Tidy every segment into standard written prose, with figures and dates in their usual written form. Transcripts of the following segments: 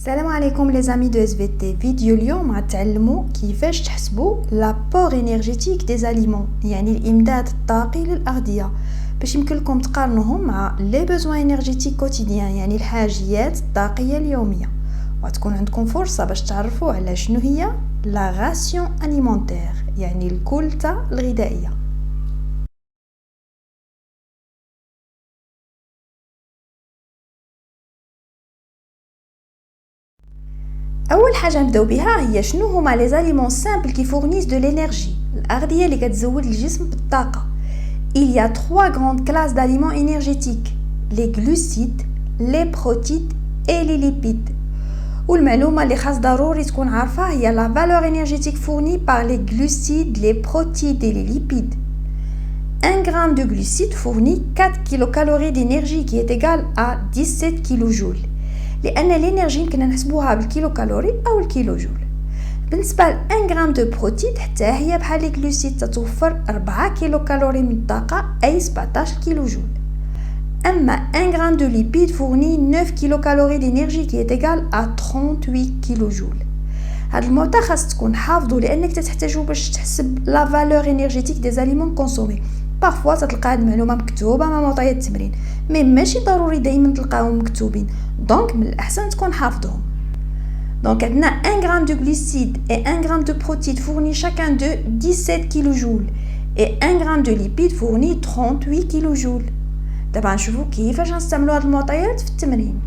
السلام عليكم les amis de SVT. فيديو اليوم غنتعلموا كيفاش تحسبوا لابور انرجيتيك دي زاليمون، يعني الامداد الطاقي للاغذيه، باش يمكن لكم تقارنوهم مع لي بوزوان انرجيتيك كوتيديان، يعني الحاجيات الطاقيه اليوميه، وتكون عندكم فرصه باش تعرفوا على شنو هي لا راسيون اليمونتير، يعني الكلته الغذائيه. اول حاجه نبداو بها هي شنو هما لي زاليمون سامبل كي فورنيس دو لينيرجي، الاغذيه اللي كتزود الجسم بالطاقه. Il y a trois grandes classes d'aliments énergétiques: les glucides, les protides et les lipides. والمعلومه اللي خاص ضروري تكون عارفها هي la valeur énergétique fournie par les glucides, les protides et les lipides. 1 gramme de glucides fournit 4 kilocalories d'énergie qui est égale à 17 kilojoules. لأن الانرجي يمكننا نحسبوها بالكيلوكالوري أو الكيلوجول. بالنسبة ل 1 غرام دو بروتيد حتى هي بحال لي غلوسيد تتوفر 4 كيلوكالوري من الطاقة أي 17 كيلوجول. أما 1 غرام دو ليبيد فورني 9 كيلوكالوري d'énergie qui est égale à 38 كيلوجول. هاد المعطى خاص تكون حافظو لأنك تحتاجو باش تحسب لا فالور انرجيتيك دي زاليمون كونسومي. بارفوا تلقى هاد المعلومه مكتوبه مع معطيات التمرين، مي ماشي ضروري دائما تلقاهم مكتوبين، دونك من الاحسن تكون حافظهم. دونك عندنا 1 غرام دو glucides et 1 gramme de protides fournit chacun de 17 kilojoules et 1 gramme de lipides fournit 38 kilojoules. دابا نشوفوا كيفاش نستعملوا هاد المعطيات في التمرين.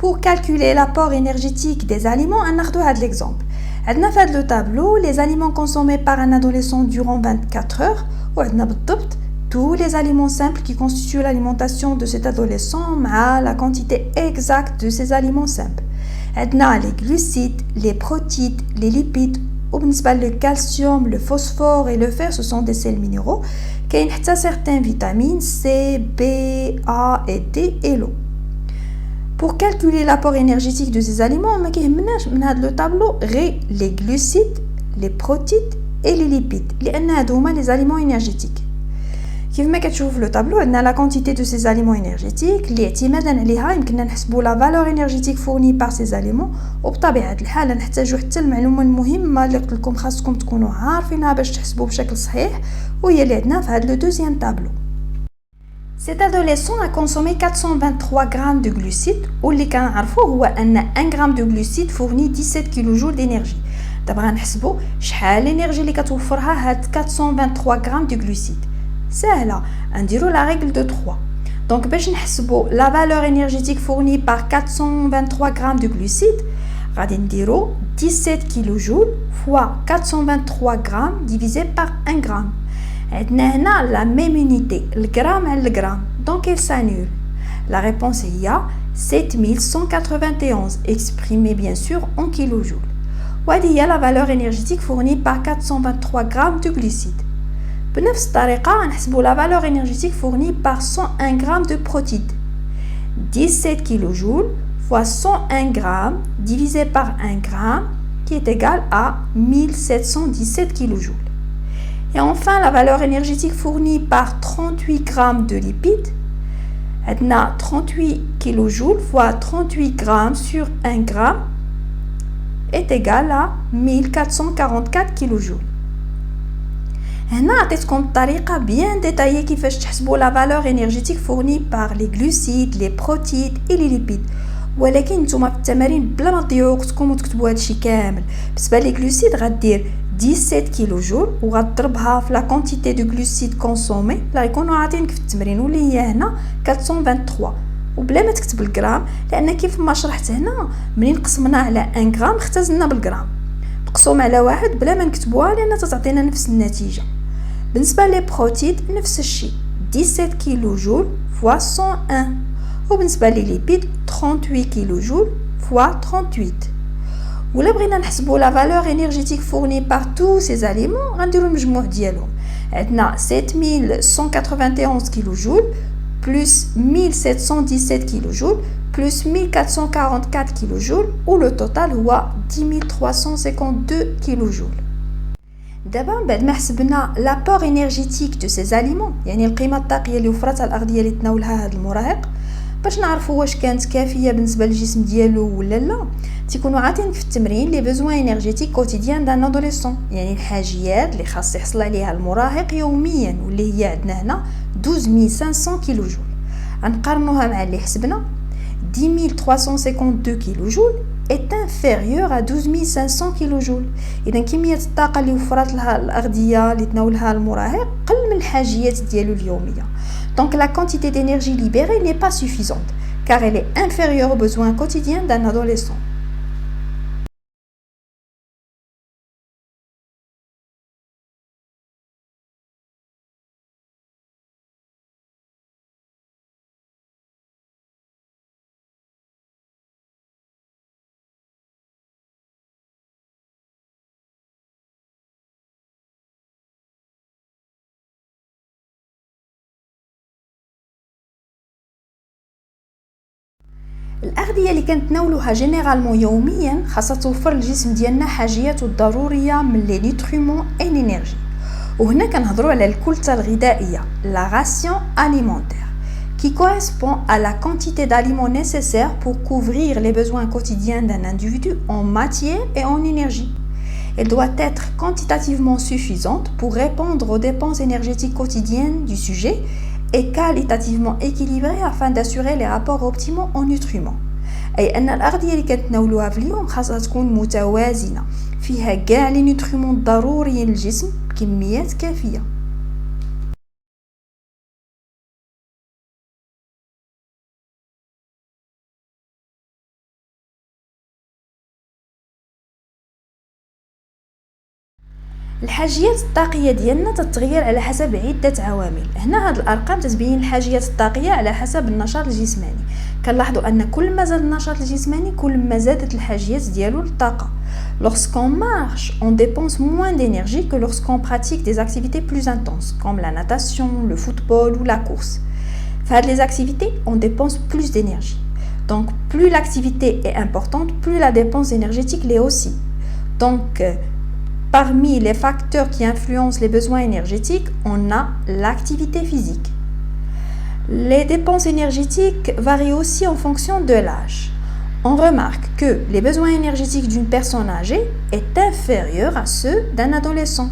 Pour calculer l'apport énergétique des aliments, on a l'exemple. On a fait le tableau les aliments consommés par un adolescent durant 24 heures, ou on a tous les aliments simples qui constituent l'alimentation de cet adolescent, mais la quantité exacte de ces aliments simples. On a les glucides, les protides, les lipides, ou le calcium, le phosphore et le fer, ce sont des sels minéraux. Il y a certaines vitamines C, B, A et D et l'eau. Pour calculer l'apport énergétique de ces aliments, on a le tableau les glucides, les protides et les lipides. Les aliments énergétiques. كيف ما كتشوف le tableau, on a la quantité de ces aliments énergétiques. الاعتماد عليها يمكننا نحسبوا la valeur énergétique fournie par ces aliments. وبطبيعة الحال نحتاجوا حتى المعلومة المهمة اللي قلت لكم خاصكم تكونوا عارفينها باش تحسبوا بشكل صحيح، وهي اللي عندنا في هذا le deuxième tableau. Cet adolescent a consommé 423 grammes de glucides, ou اللي كنعرفوا هو أن 1 gramme de glucides fournit 17 kilojoules d'énergie. دابا غنحسبوا شحال الانرجي اللي كتوفرها هاد 423 grammes de glucides. سهله، نديروا la règle de 3. Donc باش نحسبوا la valeur énergétique fournie par 423 grammes de glucides, غادي نديروا 17 kilojoules fois 423 grammes divisé par 1 gramme. عندنا هنا la même unité, le gramme على le gramme, donc il s'annule. La réponse هي 7191, exprimée bien sûr en kilojoules. وهذه هي la valeur énergétique fournie par 423 grammes de glucides. بنفس الطريقة نحسبوا la valeur énergétique fournie par 101 grammes de protides. 17 kilojoules fois 101 grammes divisé par 1 gramme qui est égal à 1717 kilojoules. Et enfin, la valeur énergétique fournie par 38 grammes de lipides. On a 38 kilojoules fois 38 grammes sur 1 gramme est égal à 1444 kilojoules. هنا عطيتكم الطريقة bien détaillée كيفاش تحسبوا la valeur énergétique fournie par les glucides, les protides et les lipides. ولكن نتوما في التمارين بلا ما تضيعوا وقتكم وتكتبوا هادشي كامل. بالنسبة لي glucides غدير 17 كيلوجول وغتضربها في لا كونتيتي دو غلوسيد كونسومي اللي غيكونوا عاطينك في التمرين، واللي هي هنا 423، وبلا ما تكتب الغرام لان كيف ما شرحت هنا منين قسمنا على 1 غرام اختزلنا بالغرام، مقسوم على واحد بلا ما نكتبوها لان تعطينا نفس النتيجه. بالنسبه لي بروتيد نفس الشيء 17 كيلوجول فوا 101، وبالنسبه لي ليبيد 38 كيلوجول فوا 38. ولا بغينا نحسبوا la valeur énergétique fournie par tous ces aliments غنديروا المجموع ديالهم. عندنا 7191 kilojoules plus 1717 kilojoules plus 1444 kJ ou le total هو 10352 kJ. دابا بعد ما حسبنا لابور انرجيتيك دو سي زاليمون يعني القيمه الطاقيه اللي وفرتها الاغذيه اللي تناولها هذا المراهق باش نعرفوا واش كانت كافيه بالنسبه للجسم ديالو ولا لا تيكونوا عاطين في التمرين لي بيزوان انرجيتيك كوتيديان دان ادوليسون يعني الحاجيات اللي خاص يحصل عليها المراهق يوميا واللي هي عندنا هنا 12500 كيلو جول غنقارنوها مع اللي حسبنا 10352 كيلو جول est inférieur à 12500 kJ. إذا كمية الطاقة اللي وفرت لها الأغذية اللي تناولها المراهق قل من الحاجيات ديالو اليومية. Donc la quantité d'énergie libérée n'est pas suffisante car elle est inférieure aux besoins quotidiens d'un adolescent. الأغذية اللي كنتناولوها جينيرالمون يوميا خاصها توفر الجسم ديالنا حاجياته الضرورية من لي نيوتريمون اي لينيرجي وهنا كنهضروا على الكلته الغذائية la ration alimentaire qui correspond à la quantité d'aliments nécessaires pour couvrir les besoins quotidiens d'un individu en matière et en énergie. Elle doit être quantitativement suffisante pour répondre aux dépenses énergétiques quotidiennes du sujet et qualitativement équilibrée afin d'assurer les rapports optimaux en nutriments. أي أن الأغذية اللي كنتناولوها في اليوم خاصها تكون متوازنة فيها كاع لي نوتريمون الضروريين للجسم بكميات كافية. الحاجيات الطاقيه ديالنا تتغير على حسب عده عوامل. هنا هاد الارقام تتبين الحاجيات الطاقيه على حسب النشاط الجسماني. كنلاحظوا ان كل ما زاد النشاط الجسماني كل ما زادت الحاجيات ديالو للطاقه. Lorsqu'on marche, on dépense moins d'énergie que lorsqu'on pratique des activités plus intenses comme la natation, le football ou la course. Faire les activités, on dépense plus d'énergie. Donc plus l'activité est importante, plus la dépense énergétique l'est aussi. Donc parmi les facteurs qui influencent les besoins énergétiques, on a l'activité physique. Les dépenses énergétiques varient aussi en fonction de l'âge. On remarque que les besoins énergétiques d'une personne âgée est inférieur à ceux d'un adolescent.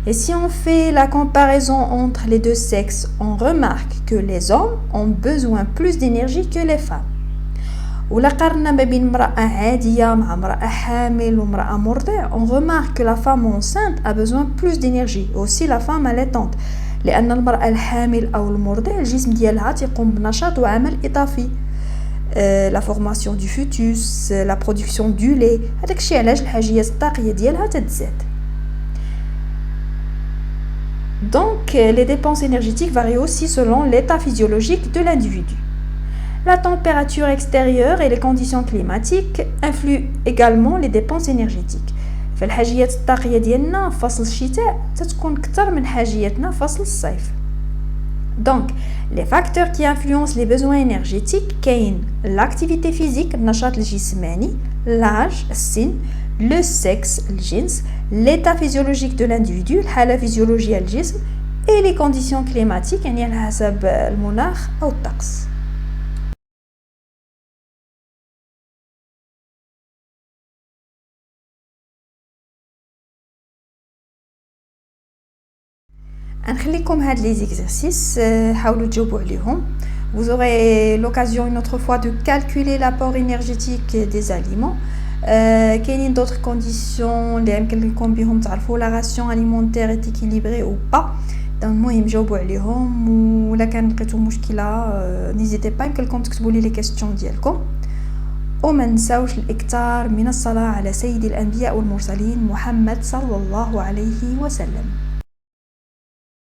Et si on fait la comparaison entre les deux sexes, on remarque que les hommes ont besoin plus d'énergie que les femmes. ولا قارنا ما بين امرأة عادية مع امرأة حامل وامرأة مرضع on remarque que la femme enceinte a besoin plus d'énergie aussi la femme allaitante لأن المرأة الحامل أو المرضع الجسم ديالها تيقوم بنشاط وعمل إضافي la formation du fœtus la production du lait هذاك الشيء علاش الحاجيات الطاقية ديالها تتزاد. Donc les dépenses énergétiques varient aussi selon l'état physiologique de l'individu. La température extérieure et les conditions climatiques influent également les dépenses énergétiques. فالحاجيات الطاقية ديالنا في فصل الشتاء تتكون أكثر من حاجياتنا في فصل الصيف. Donc, les facteurs qui influencent les besoins énergétiques كاين l'activité physique النشاط الجسماني, l'âge السن, le sexe الجنس, l'état physiologique de l'individu الحالة فيزيولوجية الجسم et les conditions climatiques يعني على حسب المناخ أو الطقس. نخليكم هاد les exercices حاولوا تجاوبوا عليهم. Vous aurez l'occasion une autre fois de calculer l'apport énergétique des aliments. كاينين d'autres conditions اللي يمكن لكم بهم تعرفوا la ration alimentaire est équilibrée ou pas. المهم جاوبوا عليهم ولا كان لقيتوا مشكله n'hésitez pas يمكن لكم تكتبوا لي les questions ديالكم. وما نساوش الاكثار من الصلاه على سيد الانبياء والمرسلين محمد صلى الله عليه وسلم.